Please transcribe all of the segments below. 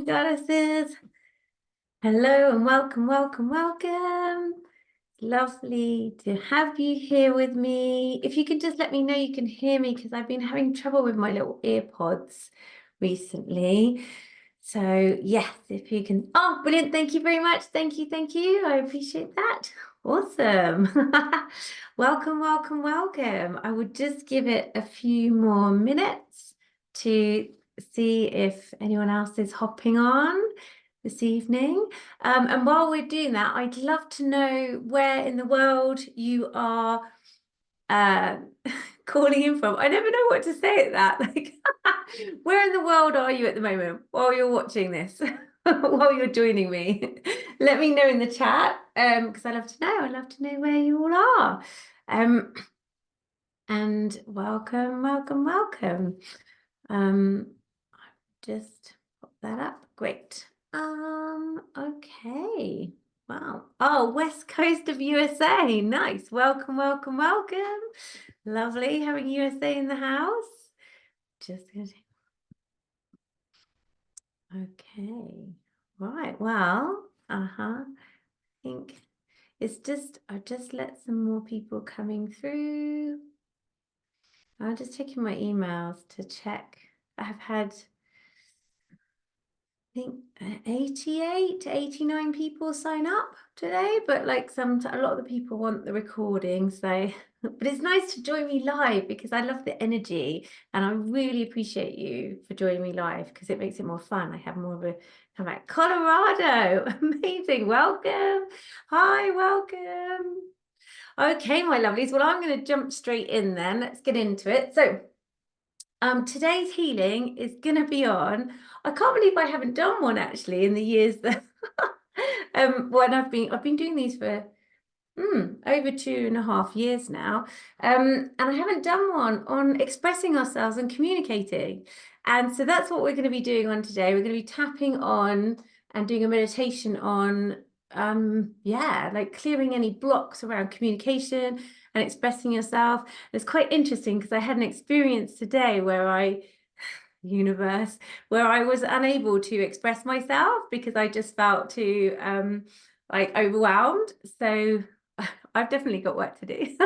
goddesses. Hello and welcome, welcome, welcome. Lovely to have you here with me. If you can just let me know you can hear me because I've been having trouble with my little ear pods recently. So yes, if you can. Oh, brilliant. Thank you very much. Thank you. Thank you. I appreciate that. Awesome. Welcome, welcome, welcome. I would just give it a few more minutes to see if anyone else is hopping on this evening. And while we're doing that, I'd love to know where in the world you are uh, calling in from. I never know what to say at that. Like, where in the world are you at the moment while you're watching this, while you're joining me? Let me know in the chat, because I love to know. I love to know where you all are. And welcome, welcome, welcome. Just pop that up. Great. Okay. Wow. Oh, West Coast of USA. Nice. Welcome, welcome, welcome. Lovely having USA in the house. Just gonna okay. Right. Well, I think it's just I'll just let some more people coming through. I'm just checking my emails to check. I've had think 88, 89 people sign up today, but like a lot of the people want the recording, so but it's nice to join me live because I love the energy and I really appreciate you for joining me live because it makes it more fun. I have more of a come back. Colorado, amazing, welcome. Hi, welcome. Okay, my lovelies. Well, I'm going to jump straight in then. Let's get into it. So today's healing is going to be on. I can't believe I haven't done one actually in the years that when I've been doing these for over 2.5 years now, and I haven't done one on expressing ourselves and communicating. And so that's what we're going to be doing on today. We're going to be tapping on and doing a meditation on like clearing any blocks around communication and expressing yourself. It's quite interesting because I had an experience today where universe, where I was unable to express myself because I just felt too like overwhelmed. So I've definitely got work to do.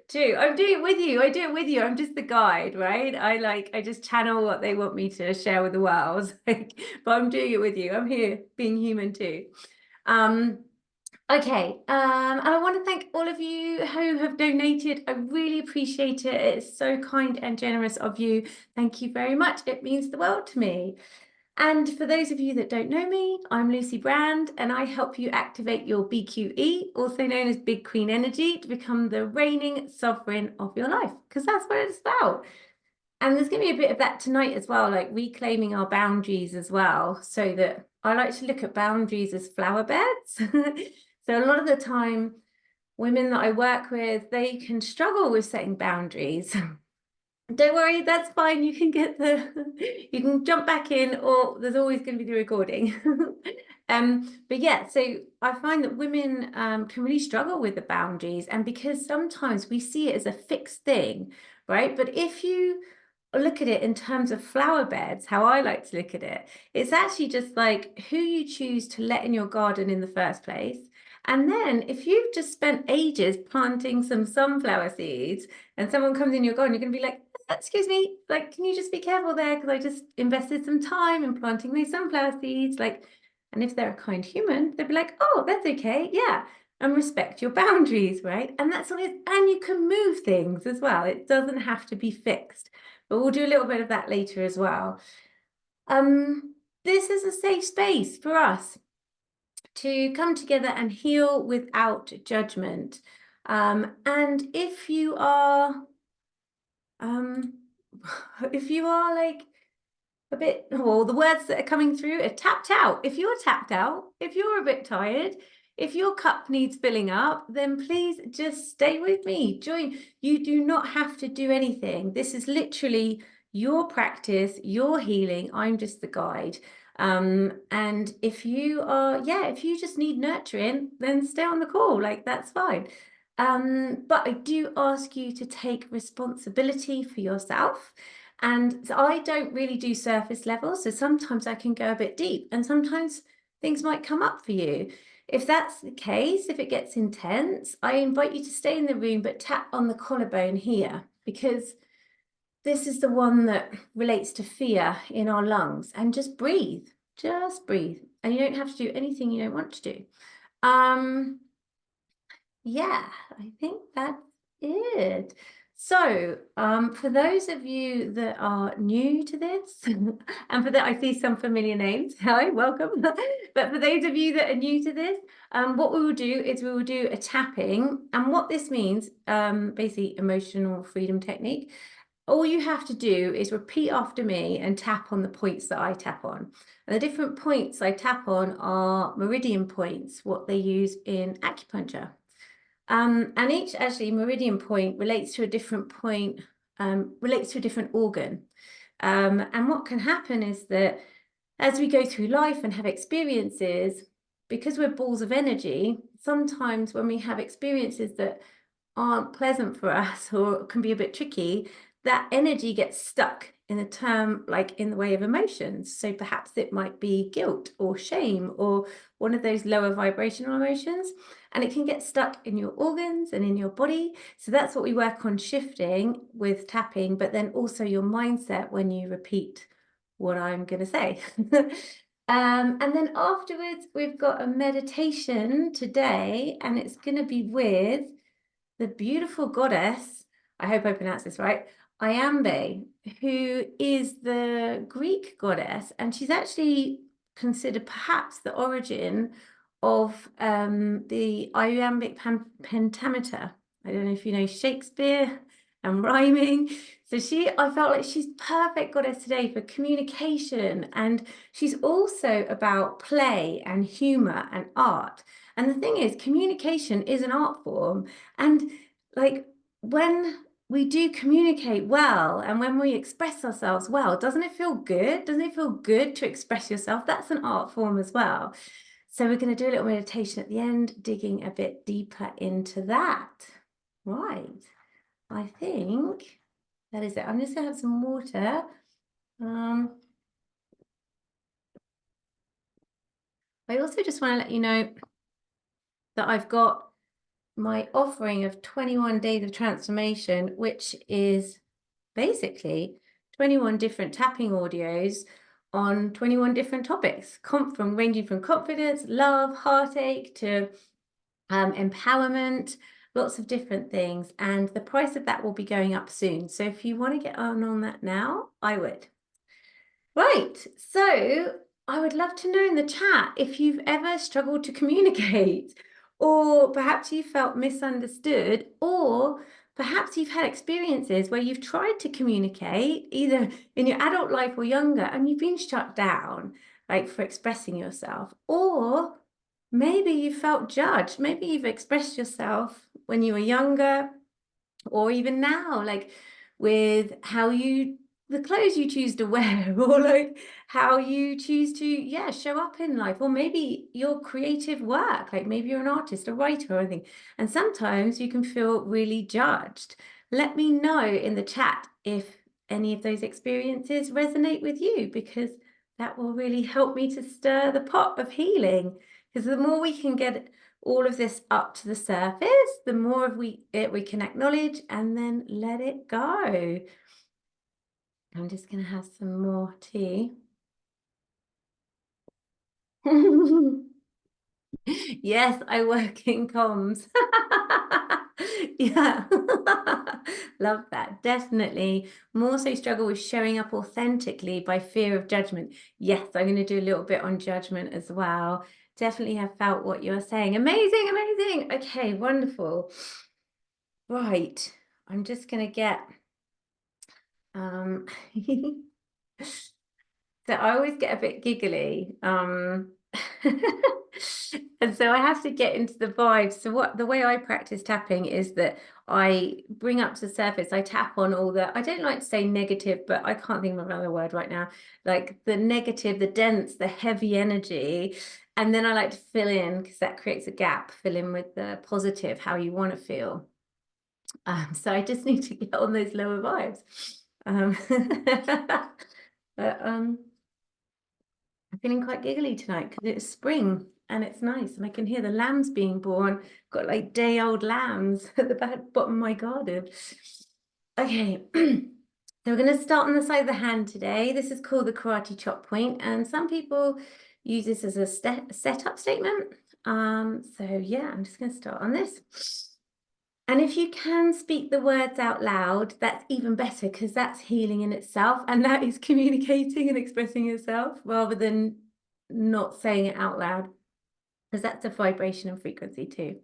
True, I'm doing it with you. I do it with you. I'm just the guide, right? I just channel what they want me to share with the world. But I'm doing it with you. I'm here being human too. Okay, and I want to thank all of you who have donated. I really appreciate it. It's so kind and generous of you. Thank you very much. It means the world to me. And for those of you that don't know me, I'm Lucy Brand, and I help you activate your BQE, also known as Big Queen Energy, to become the reigning sovereign of your life, because that's what it's about. And there's going to be a bit of that tonight as well, like reclaiming our boundaries as well, so that I like to look at boundaries as flower beds. So a lot of the time, women that I work with, they can struggle with setting boundaries. Don't worry, that's fine. You can you can jump back in, or there's always going to be the recording. But yeah, so I find that women can really struggle with the boundaries, and because sometimes we see it as a fixed thing, right? But if you look at it in terms of flower beds, how I like to look at it, it's actually just like who you choose to let in your garden in the first place. And then if you've just spent ages planting some sunflower seeds and someone comes in your garden, you're going to be like, excuse me, like, can you just be careful there? Because I just invested some time in planting these sunflower seeds. Like, and if they're a kind human, they'll be like, oh, that's okay. Yeah. And respect your boundaries, right? And that's what it is. And you can move things as well. It doesn't have to be fixed, but we'll do a little bit of that later as well. This is a safe space for us to come together and heal without judgment. And if you are like a bit, well, the words that are coming through are tapped out. If you're tapped out, if you're a bit tired, if your cup needs filling up, then please just stay with me. Join. You do not have to do anything. This is literally your practice, your healing. I'm just the guide. And if you are, if you just need nurturing, then stay on the call. Like, that's fine. But I do ask you to take responsibility for yourself And so I don't really do surface level. So sometimes I can go a bit deep, and sometimes things might come up for you. If that's the case, if it gets intense, I invite you to stay in the room, but tap on the collarbone here, because this is the one that relates to fear in our lungs. And just breathe, and you don't have to do anything you don't want to do. Yeah, I think that's it. So, for those of you that are new to this, and for that, I see some familiar names. Hi, welcome. But for those of you that are new to this, what we will do is we will do a tapping. And what this means, basically emotional freedom technique. All you have to do is repeat after me and tap on the points that I tap on. And the different points I tap on are meridian points, what they use in acupuncture. And each actually meridian point relates to a different point, relates to a different organ. And what can happen is that as we go through life and have experiences, because we're balls of energy, sometimes when we have experiences that aren't pleasant for us or can be a bit tricky, that energy gets stuck in a term like in the way of emotions. So perhaps it might be guilt or shame or one of those lower vibrational emotions, and it can get stuck in your organs and in your body. So that's what we work on shifting with tapping, but then also your mindset when you repeat what I'm going to say. And then afterwards, we've got a meditation today, and it's going to be with the beautiful goddess, I hope I pronounced this right, Iambe, who is the Greek goddess, and she's actually considered perhaps the origin of the iambic pentameter. I don't know if you know Shakespeare and rhyming. So I felt like she's perfect goddess today for communication, and she's also about play and humor and art. And the thing is, communication is an art form. And like when we do communicate well and when we express ourselves well, doesn't it feel good? Doesn't it feel good to express yourself? That's an art form as well. So we're going to do a little meditation at the end, digging a bit deeper into that. Right. I think that is it. I'm just going to have some water. I also just want to let you know that I've got my offering of 21 days of transformation, which is basically 21 different tapping audios on 21 different topics, ranging from confidence, love, heartache to empowerment, lots of different things. And the price of that will be going up soon. So if you want to get on that now, I would. Right, so I would love to know in the chat if you've ever struggled to communicate, or perhaps you felt misunderstood, or perhaps you've had experiences where you've tried to communicate either in your adult life or younger, and you've been shut down, like for expressing yourself, or maybe you felt judged. Maybe you've expressed yourself when you were younger, or even now, like with the clothes you choose to wear, or like how you choose to show up in life, or maybe your creative work, like maybe you're an artist, a writer, or anything, and sometimes you can feel really judged. Let me know in the chat if any of those experiences resonate with you, because that will really help me to stir the pot of healing, because the more we can get all of this up to the surface, the more of we can acknowledge and then let it go. I'm just going to have some more tea. Yes, I work in comms. Yeah, love that. Definitely more so struggle with showing up authentically by fear of judgment. Yes, I'm going to do a little bit on judgment as well. Definitely have felt what you're saying. Amazing, amazing. Okay, wonderful. Right, I'm just going to get so I always get a bit giggly. And so I have to get into the vibe. So the way I practice tapping is that I bring up to the surface, I tap on all I don't like to say negative, but I can't think of another word right now, like the negative, the dense, the heavy energy. And then I like to fill in, because that creates a gap, fill in with the positive, how you want to feel. So I just need to get on those lower vibes. Um, but I'm feeling quite giggly tonight because it's spring and it's nice and I can hear the lambs being born. Got like day-old lambs at the bottom of my garden. Okay, so we're going to start on the side of the hand today. This is called the karate chop point, and some people use this as a setup statement. So yeah, I'm just going to start on this. And if you can speak the words out loud, that's even better because that's healing in itself. And that is communicating and expressing yourself rather than not saying it out loud, because that's a vibration and frequency too.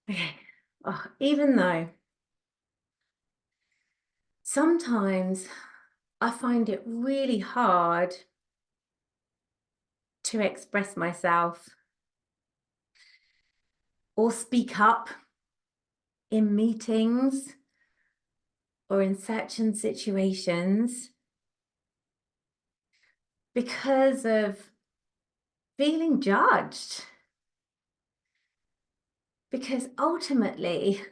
Okay. Oh, even though sometimes I find it really hard to express myself or speak up in meetings or in certain situations because of feeling judged. Because ultimately,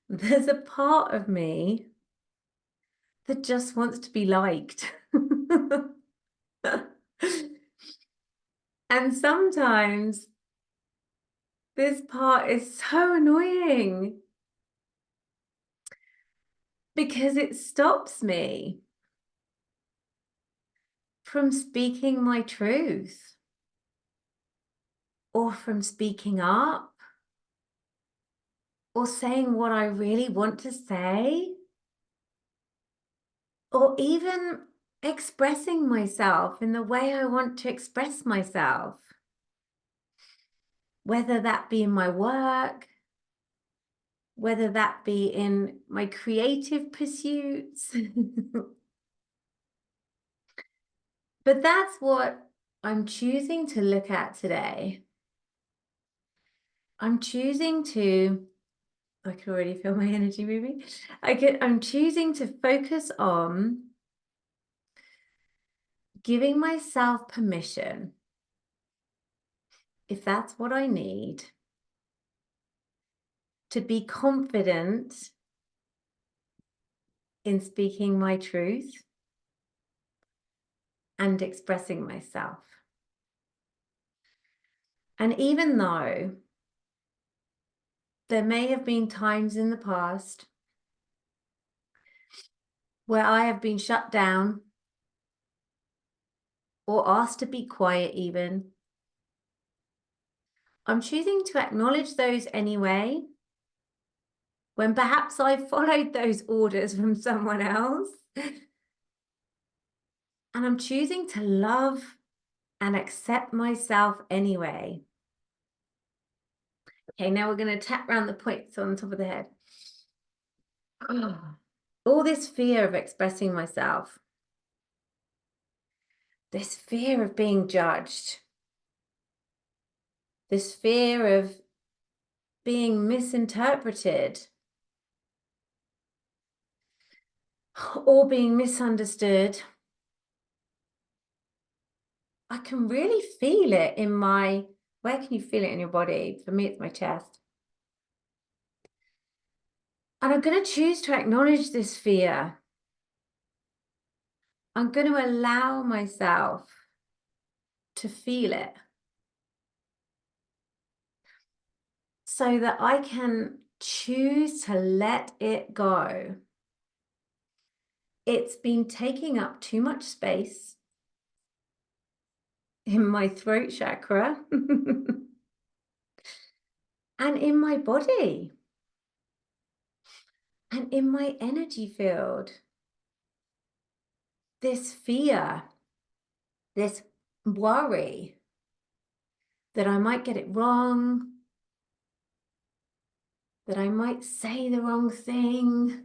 there's a part of me that just wants to be liked. And sometimes this part is so annoying because it stops me from speaking my truth or from speaking up or saying what I really want to say or even expressing myself in the way I want to express myself, whether that be in my work, whether that be in my creative pursuits. But that's what I'm choosing to look at today. I'm choosing to, I can already feel my energy moving. I'm choosing to focus on giving myself permission, if that's what I need, to be confident in speaking my truth and expressing myself. And even though there may have been times in the past where I have been shut down or asked to be quiet even, I'm choosing to acknowledge those anyway, when perhaps I followed those orders from someone else. And I'm choosing to love and accept myself anyway. Okay, now we're going to tap around the points on the top of the head. All this fear of expressing myself, this fear of being judged, this fear of being misinterpreted or being misunderstood. I can really feel it in my, where can you feel it in your body? For me, it's my chest. And I'm going to choose to acknowledge this fear. I'm going to allow myself to feel it so that I can choose to let it go. It's been taking up too much space in my throat chakra and in my body and in my energy field. This fear, this worry that I might get it wrong, that I might say the wrong thing,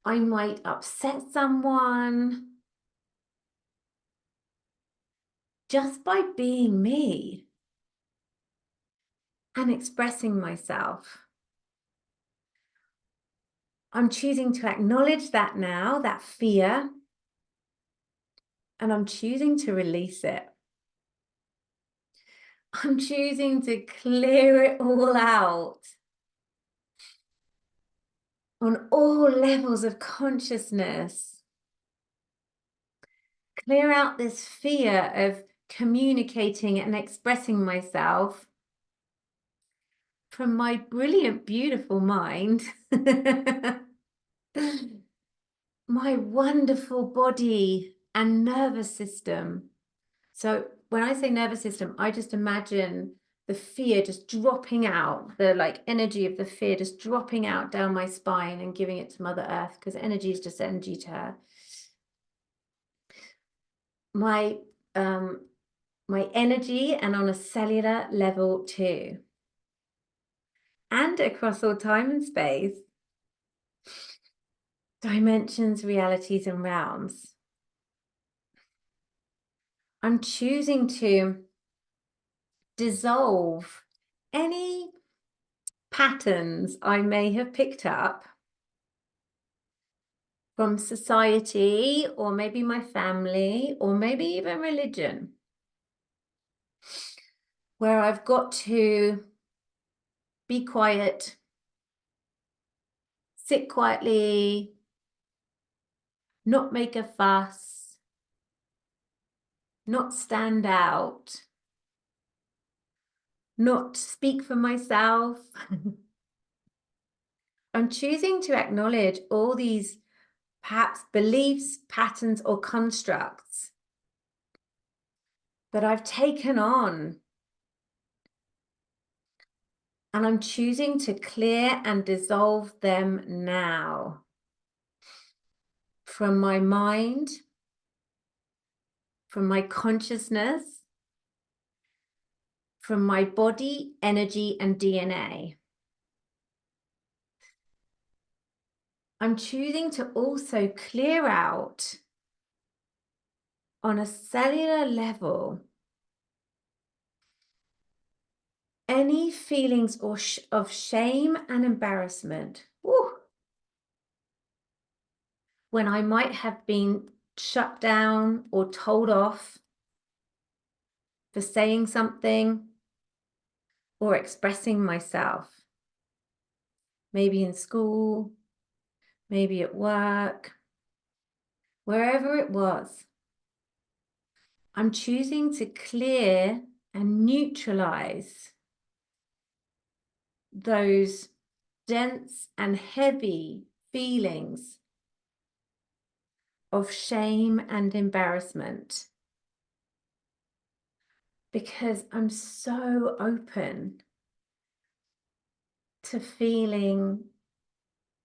I might upset someone, just by being me and expressing myself. I'm choosing to acknowledge that now, that fear, and I'm choosing to release it. I'm choosing to clear it all out. on all levels of consciousness. Clear out this fear of communicating and expressing myself from my brilliant, beautiful mind, my wonderful body and nervous system. So when I say nervous system, I just imagine the fear just dropping out, the like energy of the fear just dropping out down my spine and giving it to Mother Earth, because energy is just energy to her. My energy, and on a cellular level too, and across all time and space, dimensions, realities, and realms. I'm choosing to dissolve any patterns I may have picked up from society, or maybe my family, or maybe even religion, where I've got to be quiet, sit quietly, not make a fuss, not stand out, not speak for myself. I'm choosing to acknowledge all these perhaps beliefs, patterns, or constructs that I've taken on. And I'm choosing to clear and dissolve them now from my mind, from my consciousness, from my body, energy, and DNA. I'm choosing to also clear out on a cellular level any feelings of shame and embarrassment. Woo, when I might have been shut down or told off for saying something or expressing myself. Maybe in school, maybe at work, wherever it was. I'm choosing to clear and neutralize those dense and heavy feelings of shame and embarrassment, because I'm so open to feeling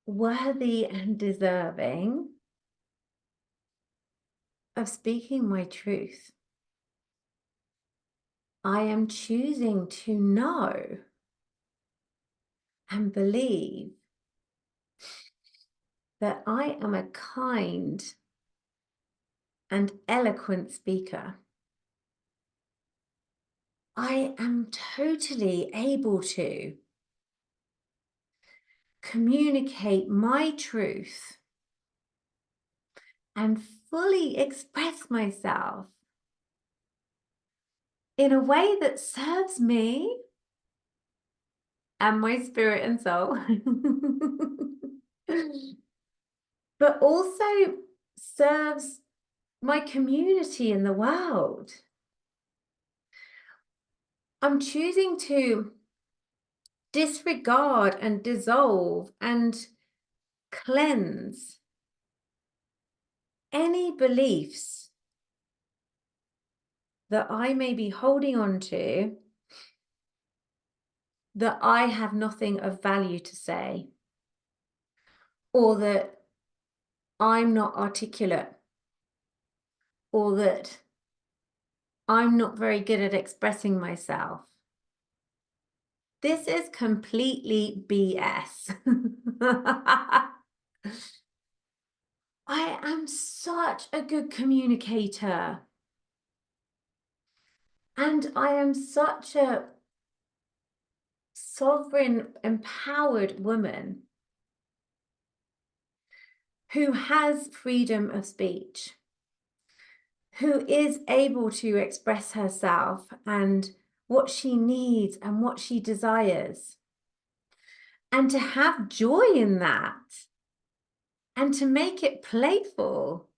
worthy and deserving of speaking my truth. I am choosing to know and believe that I am a kind and eloquent speaker. I am totally able to communicate my truth and fully express myself in a way that serves me and my spirit and soul, but also serves my community in the world. I'm choosing to disregard and dissolve and cleanse any beliefs that I may be holding on to, that I have nothing of value to say, or that I'm not articulate, or that I'm not very good at expressing myself. This is completely BS. I am such a good communicator. And I am such a sovereign, empowered woman who has freedom of speech, who is able to express herself and what she needs and what she desires. and to have joy in that, and to make it playful,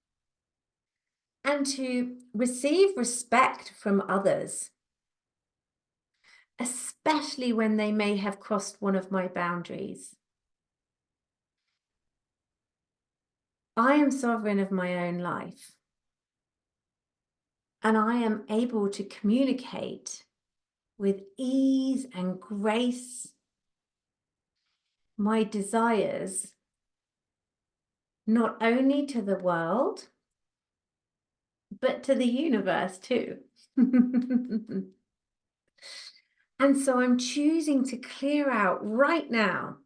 and to receive respect from others, especially when they may have crossed one of my boundaries. I am sovereign of my own life, and I am able to communicate with ease and grace my desires, not only to the world, but to the universe too. And so I'm choosing to clear out right now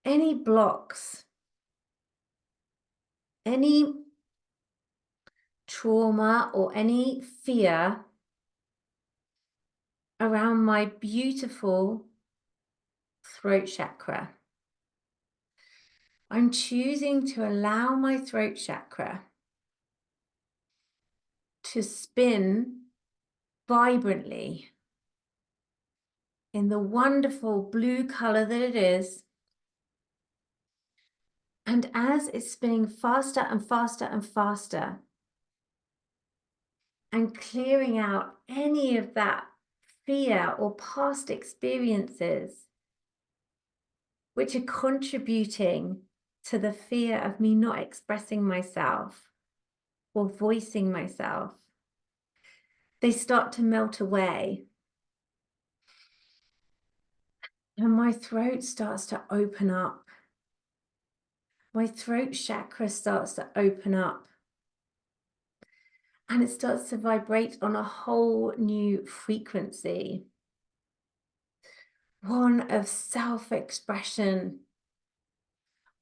any blocks, any trauma, or any fear around my beautiful throat chakra. I'm choosing to allow my throat chakra to spin vibrantly in the wonderful blue color that it is. And as it's spinning faster and faster and faster, and clearing out any of that fear or past experiences which are contributing to the fear of me not expressing myself or voicing myself, they start to melt away. And my throat starts to open up. My throat chakra starts to open up. And it starts to vibrate on a whole new frequency. One of self-expression.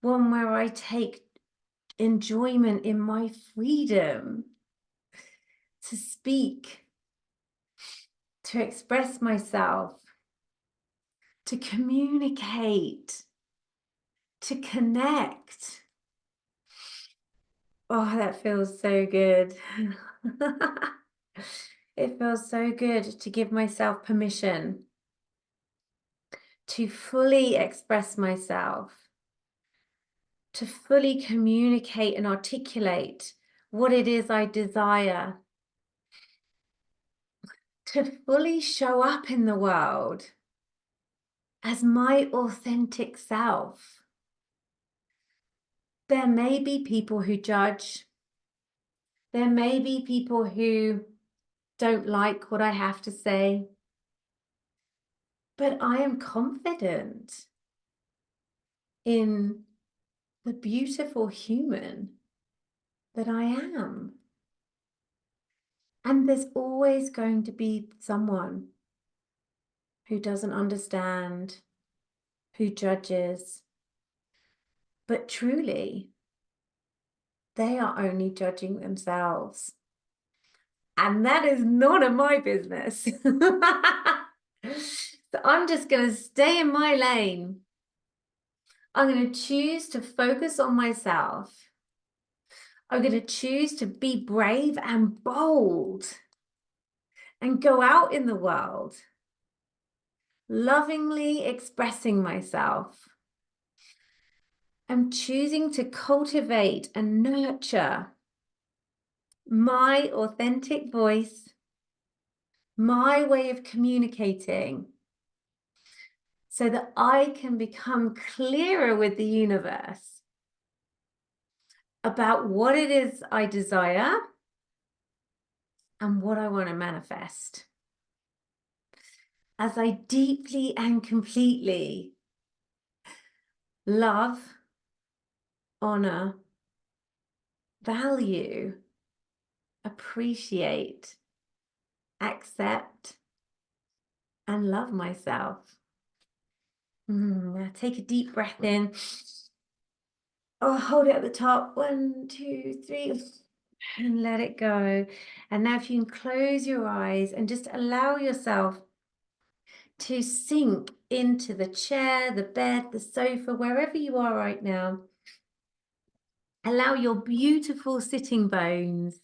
One where I take enjoyment in my freedom to speak, to express myself, to communicate, to connect. Oh, that feels so good. It feels so good to give myself permission to fully express myself, to fully communicate and articulate what it is I desire, to fully show up in the world as my authentic self. There may be people who judge. There may be people who don't like what I have to say. But I am confident in the beautiful human that I am. And there's always going to be someone who doesn't understand, who judges. But truly, they are only judging themselves. And that is none of my business. So I'm just going to stay in my lane. I'm going to choose to focus on myself. I'm going to choose to be brave and bold and go out in the world, lovingly expressing myself. I'm choosing to cultivate and nurture my authentic voice, my way of communicating, so that I can become clearer with the universe about what it is I desire and what I want to manifest. As I deeply and completely love, honor, value, appreciate, accept, and love myself. Take a deep breath in. Oh, hold it at the top. 1, 2, 3, and let it go. And now if you can close your eyes and just allow yourself to sink into the chair, the bed, the sofa, wherever you are right now. Allow your beautiful sitting bones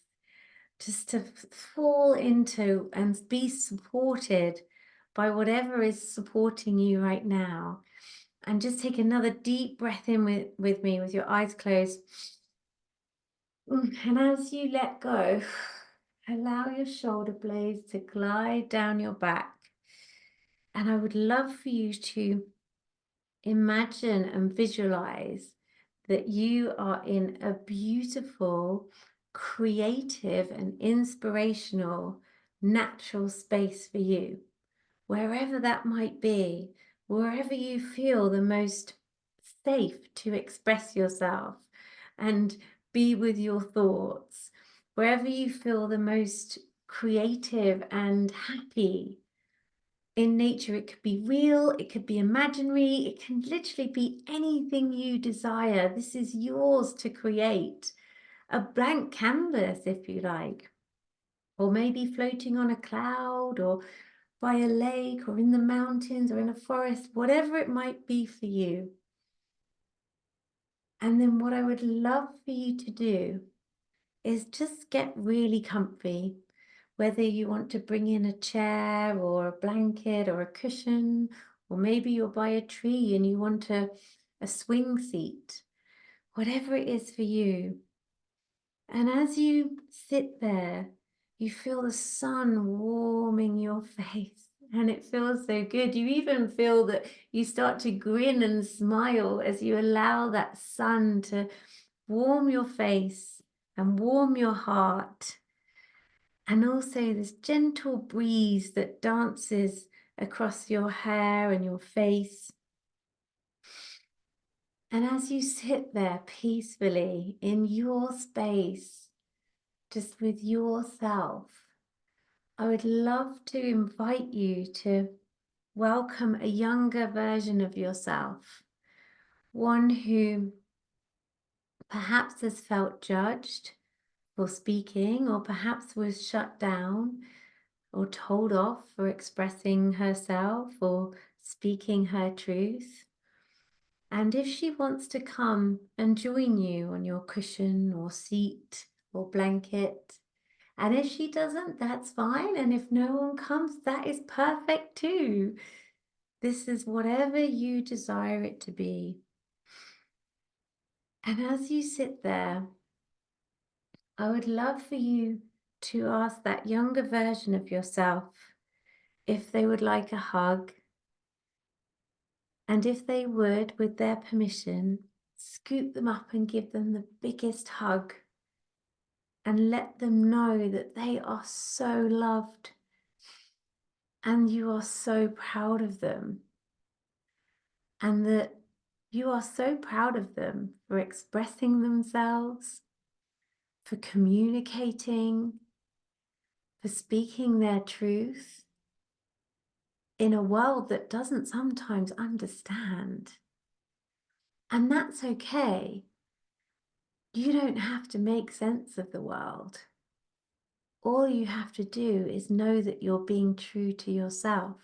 just to fall into and be supported by whatever is supporting you right now. And just take another deep breath in with me with your eyes closed. And as you let go, allow your shoulder blades to glide down your back. And I would love for you to imagine and visualize that you are in a beautiful, creative, and inspirational natural space for you, wherever that might be, wherever you feel the most safe to express yourself and be with your thoughts, wherever you feel the most creative and happy in nature. It could be real, it could be imaginary, it can literally be anything you desire. This is yours to create. A blank canvas, if you like, or maybe floating on a cloud or by a lake or in the mountains or in a forest, whatever it might be for you. And then what I would love for you to do is just get really comfy, whether you want to bring in a chair or a blanket or a cushion, or maybe you're by a tree and you want a swing seat, whatever it is for you. And as you sit there, you feel the sun warming your face, and it feels so good. You even feel that you start to grin and smile as you allow that sun to warm your face and warm your heart. And also this gentle breeze that dances across your hair and your face. And as you sit there peacefully in your space, just with yourself, I would love to invite you to welcome a younger version of yourself, one who perhaps has felt judged for speaking, or perhaps was shut down or told off for expressing herself or speaking her truth. And if she wants to come and join you on your cushion or seat or blanket, and if she doesn't, that's fine. And if no one comes, that is perfect too. This is whatever you desire it to be. And as you sit there, I would love for you to ask that younger version of yourself if they would like a hug. And if they would, with their permission, scoop them up and give them the biggest hug and let them know that they are so loved and you are so proud of them, and that you are so proud of them for expressing themselves, for communicating, for speaking their truth in a world that doesn't sometimes understand. And that's okay. You don't have to make sense of the world. All you have to do is know that you're being true to yourself.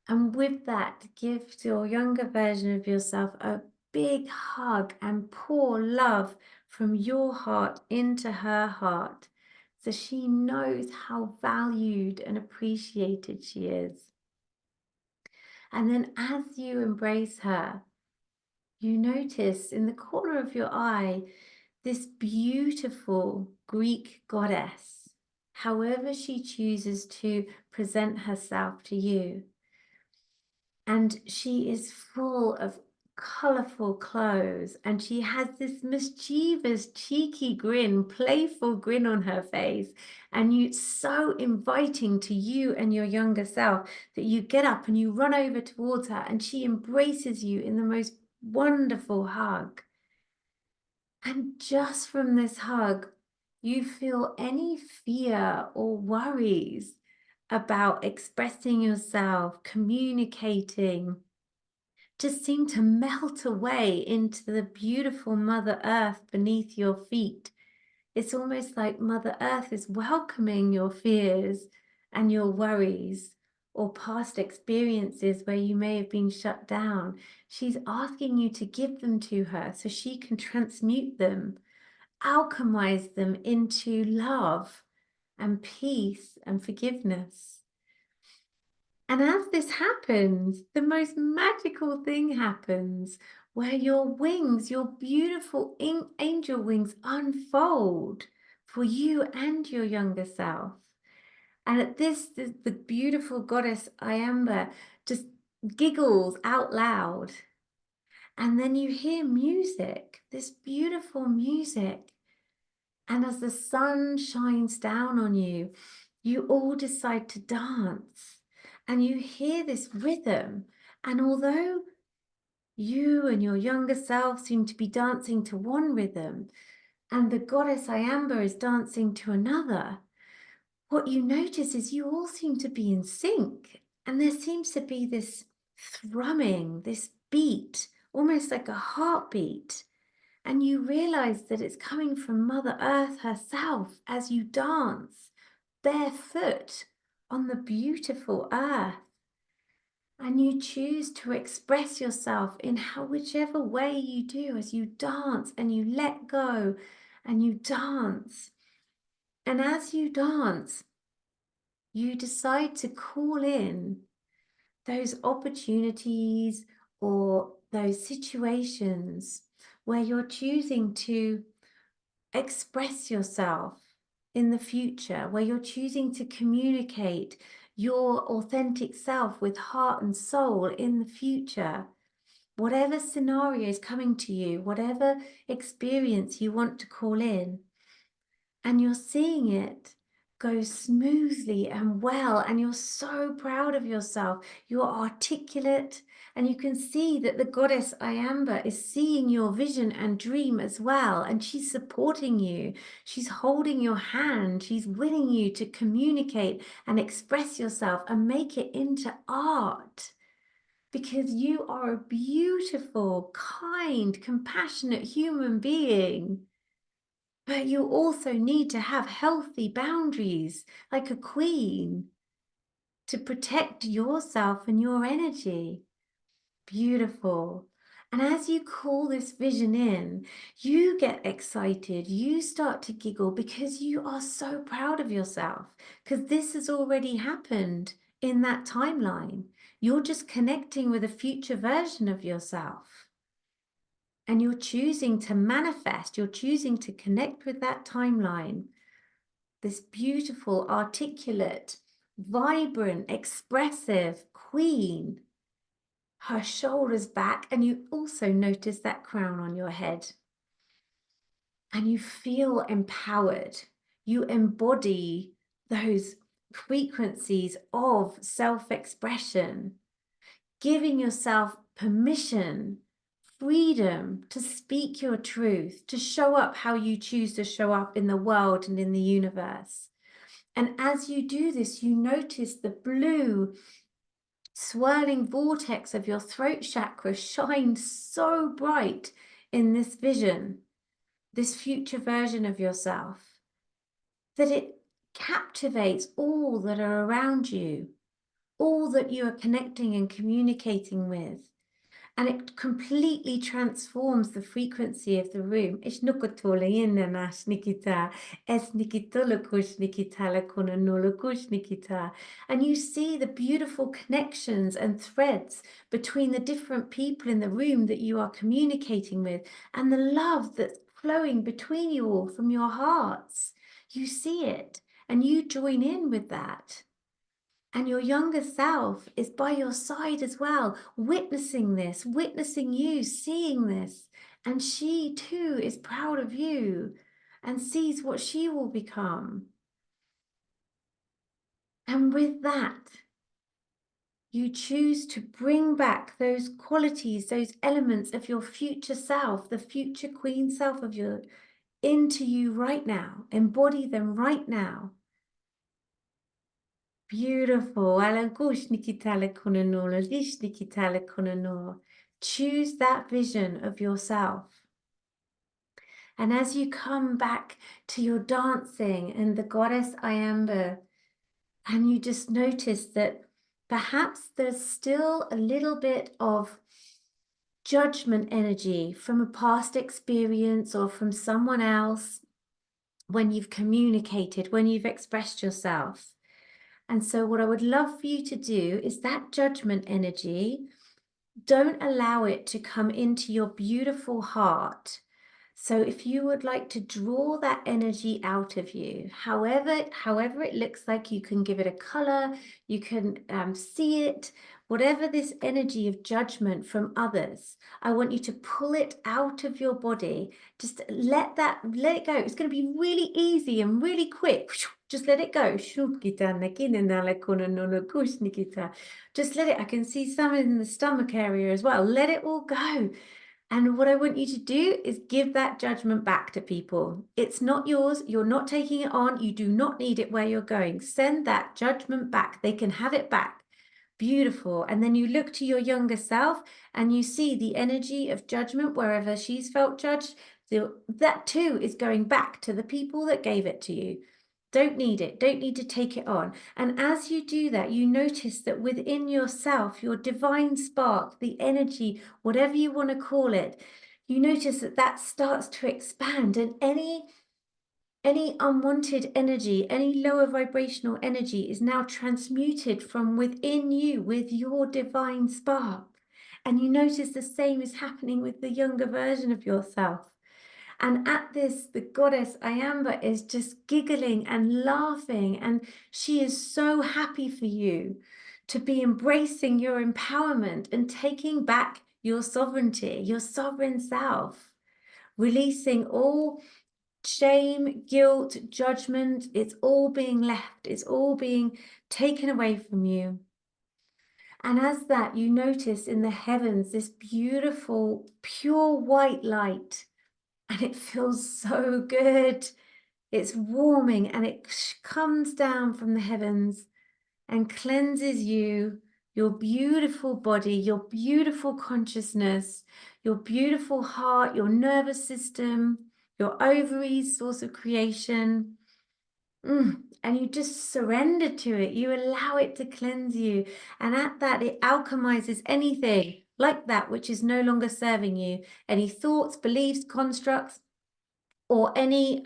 And with that, give your younger version of yourself a big hug and pour love from your heart into her heart, so she knows how valued and appreciated she is. And then as you embrace her, you notice in the corner of your eye this beautiful Greek goddess, however she chooses to present herself to you. And she is full of colorful clothes, and she has this mischievous, cheeky grin, playful grin on her face. And it's so inviting to you and your younger self that you get up and you run over towards her, and she embraces you in the most wonderful hug. And just from this hug, you feel any fear or worries about expressing yourself, communicating, just seem to melt away into the beautiful Mother Earth beneath your feet. It's almost like Mother Earth is welcoming your fears and your worries or past experiences where you may have been shut down. She's asking you to give them to her so she can transmute them, alchemize them into love and peace and forgiveness. And as this happens, the most magical thing happens where your wings, your beautiful angel wings, unfold for you and your younger self. And at this, the beautiful goddess Iambe just giggles out loud. And then you hear music, this beautiful music. And as the sun shines down on you, you all decide to dance. And you hear this rhythm. And although you and your younger self seem to be dancing to one rhythm, and the goddess Iambe is dancing to another, what you notice is you all seem to be in sync. And there seems to be this thrumming, this beat, almost like a heartbeat. And you realize that it's coming from Mother Earth herself as you dance barefoot on the beautiful earth. And you choose to express yourself in whichever way you do as you dance and you let go and you dance. And as you dance, you decide to call in those opportunities or those situations where you're choosing to express yourself in the future, where you're choosing to communicate your authentic self with heart and soul in the future. Whatever scenario is coming to you, whatever experience you want to call in, and you're seeing it go smoothly and well, and you're so proud of yourself. You're articulate, and you can see that the goddess Iambe is seeing your vision and dream as well, and she's supporting you. She's holding your hand. She's willing you to communicate and express yourself and make it into art. Because you are a beautiful, kind, compassionate human being. But you also need to have healthy boundaries, like a queen, to protect yourself and your energy. Beautiful. And as you call this vision in, you get excited, you start to giggle because you are so proud of yourself, because this has already happened in that timeline. You're just connecting with a future version of yourself. And you're choosing to manifest, you're choosing to connect with that timeline. This beautiful, articulate, vibrant, expressive queen. Her shoulders back, and you also notice that crown on your head. And you feel empowered. You embody those frequencies of self-expression, giving yourself permission, freedom to speak your truth, to show up how you choose to show up in the world and in the universe. And as you do this, you notice the blue swirling vortex of your throat chakra shine so bright in this vision, this future version of yourself, that it captivates all that are around you, all that you are connecting and communicating with. And it completely transforms the frequency of the room. And you see the beautiful connections and threads between the different people in the room that you are communicating with, and the love that's flowing between you all from your hearts. You see it, and you join in with that. And your younger self is by your side as well, witnessing this, witnessing you, seeing this. And she too is proud of you and sees what she will become. And with that, you choose to bring back those qualities, those elements of your future self, the future queen self of your, into you right now. Embody them right now. Beautiful. Choose that vision of yourself. And as you come back to your dancing and the goddess Iambe, and you just notice that perhaps there's still a little bit of judgment energy from a past experience or from someone else when you've communicated, when you've expressed yourself. And so what I would love for you to do is that judgment energy, don't allow it to come into your beautiful heart. So if you would like to draw that energy out of you, however it looks like, you can give it a color, you can see it, whatever this energy of judgment from others, I want you to pull it out of your body. Just let it go. It's going to be really easy and really quick. Just let it go. Just let it. I can see some in the stomach area as well. Let it all go. And what I want you to do is give that judgment back to people. It's not yours. You're not taking it on. You do not need it where you're going. Send that judgment back. They can have it back. Beautiful. And then you look to your younger self and you see the energy of judgment wherever she's felt judged. So that too is going back to the people that gave it to you. Don't need it. Don't need to take it on. And as you do that, you notice that within yourself, your divine spark, the energy, whatever you want to call it, you notice that that starts to expand, and any unwanted energy, any lower vibrational energy is now transmuted from within you with your divine spark. And you notice the same is happening with the younger version of yourself. And at this, the goddess Iambe is just giggling and laughing, and she is so happy for you to be embracing your empowerment and taking back your sovereignty, your sovereign self, releasing all shame, guilt, judgment. It's all being left, it's all being taken away from you. And as that, you notice in the heavens this beautiful, pure white light. And it feels so good. It's warming, and it comes down from the heavens and cleanses you, your beautiful body, your beautiful consciousness, your beautiful heart, your nervous system, your ovaries, source of creation. And you just surrender to it. You allow it to cleanse you. And at that, it alchemizes anything like that which is no longer serving you. Any thoughts, beliefs, constructs, or any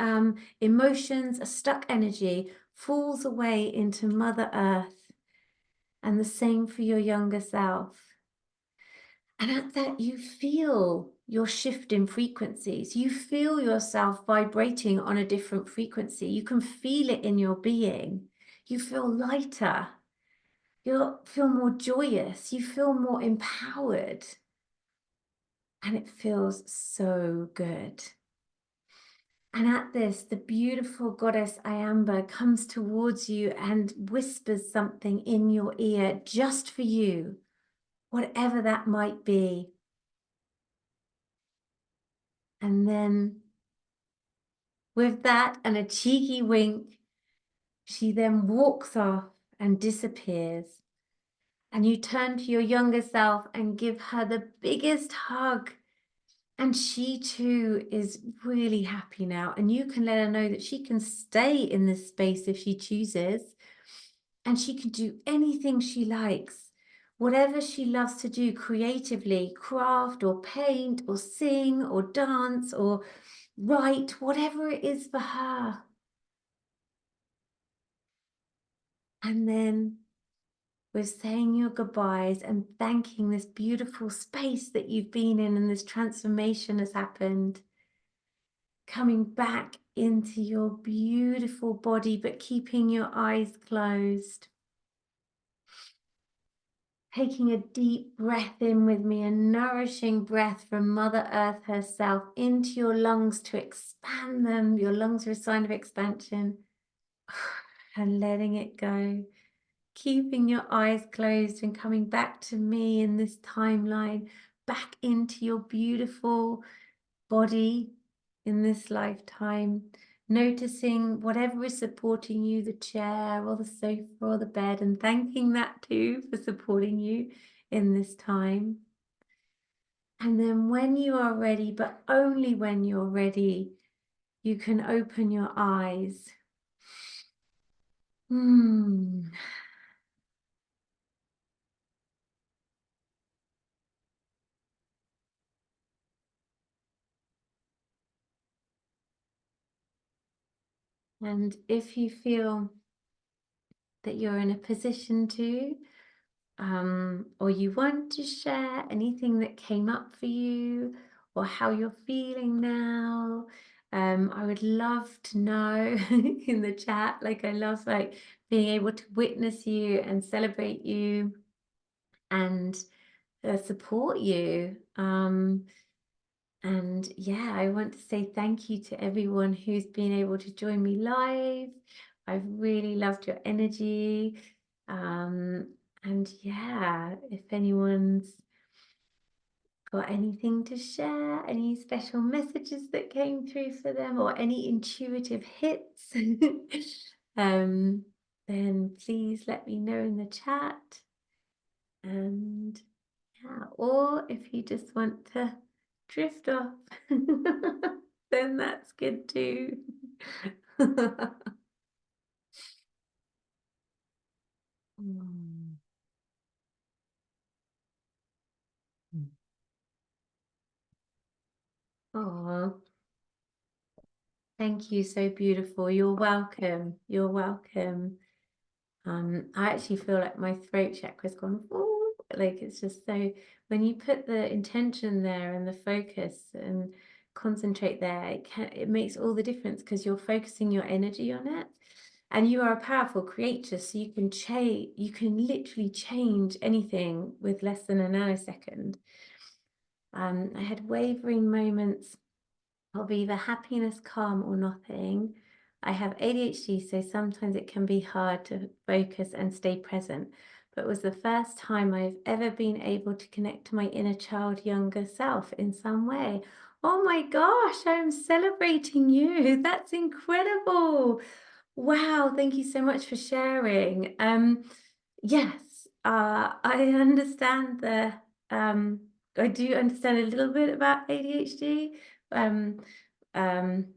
emotions, a stuck energy falls away into Mother Earth. And the same for your younger self. And at that, you feel your shift in frequencies. You feel yourself vibrating on a different frequency. You can feel it in your being. You feel lighter. You feel more joyous. You feel more empowered. And it feels so good. And at this, the beautiful goddess Iambe comes towards you and whispers something in your ear just for you, whatever that might be. And then with that and a cheeky wink, she then walks off and disappears. And you turn to your younger self and give her the biggest hug. And she too is really happy now. And you can let her know that she can stay in this space if she chooses. And she can do anything she likes. Whatever she loves to do creatively, craft or paint or sing or dance or write, whatever it is for her. And then we're saying your goodbyes and thanking this beautiful space that you've been in, and this transformation has happened. Coming back into your beautiful body, but keeping your eyes closed. Taking a deep breath in with me, a nourishing breath from Mother Earth herself into your lungs to expand them. Your lungs are a sign of expansion. And letting it go. Keeping your eyes closed and coming back to me in this timeline, back into your beautiful body in this lifetime, noticing whatever is supporting you, the chair or the sofa or the bed, and thanking that too for supporting you in this time. And then when you are ready, but only when you're ready, you can open your eyes. And if you feel that you're in a position to, or you want to share anything that came up for you or how you're feeling now. I would love to know in the chat. Like, I love like being able to witness you and celebrate you and support you. And yeah, I want to say thank you to everyone who's been able to join me live. I've really loved your energy. Um, and yeah, if anyone's got anything to share, any special messages that came through for them, or any intuitive hits, um, then please let me know in the chat. And yeah, or if you just want to drift off, then that's good too. Mm. Oh, thank you. So beautiful. You're welcome. You're welcome. I actually feel like my throat chakra's gone, "Ooh," like it's just so, when you put the intention there and the focus and concentrate there, it makes all the difference because you're focusing your energy on it. And you are a powerful creature, so you can literally change anything with less than a nanosecond. I had wavering moments of either happiness, calm, or nothing. I have ADHD, so sometimes it can be hard to focus and stay present. But it was the first time I've ever been able to connect to my inner child, younger self in some way. Oh my gosh, I'm celebrating you. That's incredible. Wow, thank you so much for sharing. Yes, I understand um, I do understand a little bit about ADHD. Um, um,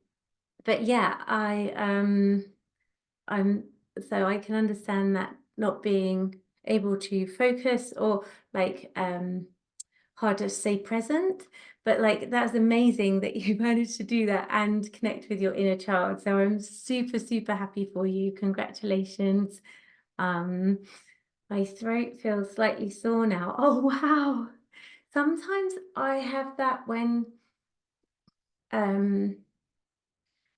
but yeah, I'm so I can understand that not being able to focus or like hard to stay present. But like that's amazing that you managed to do that and connect with your inner child. So I'm super, super happy for you. Congratulations. Um, my throat feels slightly sore now. Oh wow. Sometimes I have that when um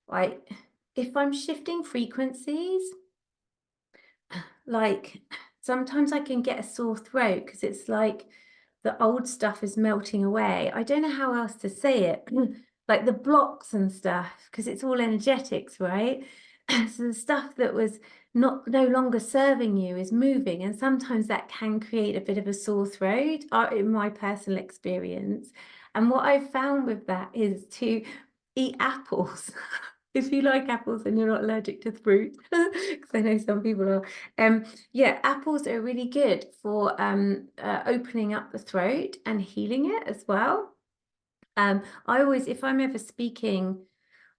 like if I'm shifting frequencies, like sometimes I can get a sore throat because it's like the old stuff is melting away. I don't know how else to say it. Like the blocks and stuff, because it's all energetics, right? So the stuff that was no longer serving you is moving, and sometimes that can create a bit of a sore throat, in my personal experience. And what I've found with that is to eat apples. If you like apples and you're not allergic to fruit, because I know some people are. Yeah, apples are really good for opening up the throat and healing it as well. I always, if I'm ever speaking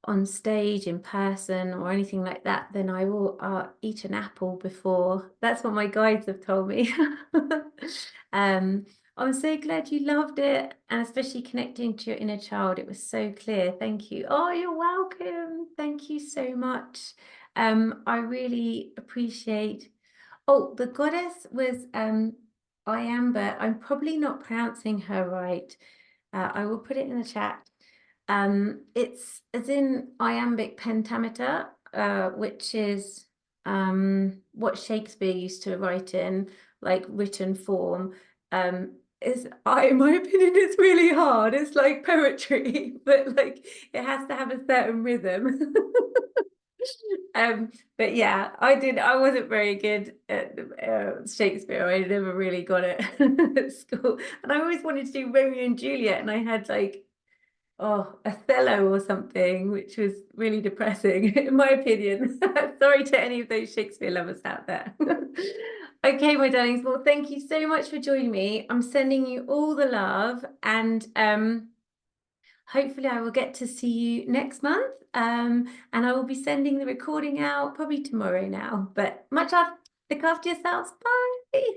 on stage in person or anything like that, then I will eat an apple before. That's what my guides have told me. um, I'm so glad you loved it, and especially connecting to your inner child. It was so clear. Thank you. Oh, you're welcome. Thank you so much. I really appreciate. Oh, the goddess was Iambe. I'm probably not pronouncing her right. I will put it in the chat. It's as in iambic pentameter, which is what Shakespeare used to write in, like written form. In my opinion, it's really hard. It's like poetry, but like it has to have a certain rhythm. But yeah, I wasn't very good at Shakespeare. I never really got it at school. And I always wanted to do Romeo and Juliet, and I had like, oh, Othello or something, which was really depressing, in my opinion. Sorry to any of those Shakespeare lovers out there. Okay, my darlings. Well, thank you so much for joining me. I'm sending you all the love, and hopefully I will get to see you next month. And I will be sending the recording out probably tomorrow now. But much love. Look after yourselves. Bye.